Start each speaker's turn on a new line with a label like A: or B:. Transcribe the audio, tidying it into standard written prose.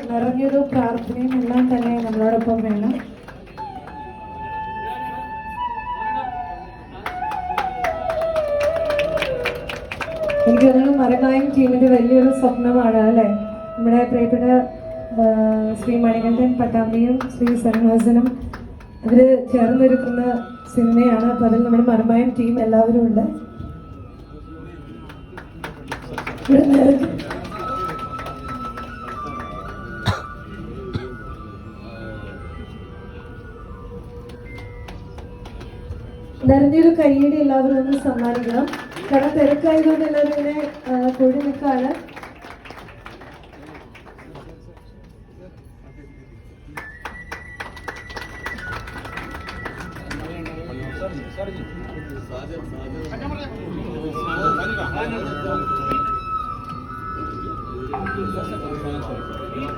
A: നിറഞ്ഞൊരു പ്രാർത്ഥനയും എല്ലാം തന്നെ നമ്മളോടൊപ്പം വേണം. എനിക്ക് തോന്നുന്നു മരക്കായം ടീമിന്റെ വലിയൊരു സ്വപ്നമാണ് അല്ലേ, നമ്മുടെ പ്രിയപ്പെട്ട ശ്രീ മണികണ്ഠൻ പട്ടാമ്പിയും ശ്രീ സൻഹാസനും അവര് ചേർന്നൊരുക്കുന്ന സിനിമയാണ്. അപ്പൊ അതിൽ നമ്മുടെ മരമായം ടീം എല്ലാവരും ഉണ്ട്. നിറഞ്ഞൊരു കയ്യടി എല്ലാവരും ഒന്ന് സമ്മാനിക്കണം. കാരണം തിരക്കായതുകൊണ്ട് എല്ലാവരും ഇങ്ങനെ കൂടി നിൽക്കാണ്.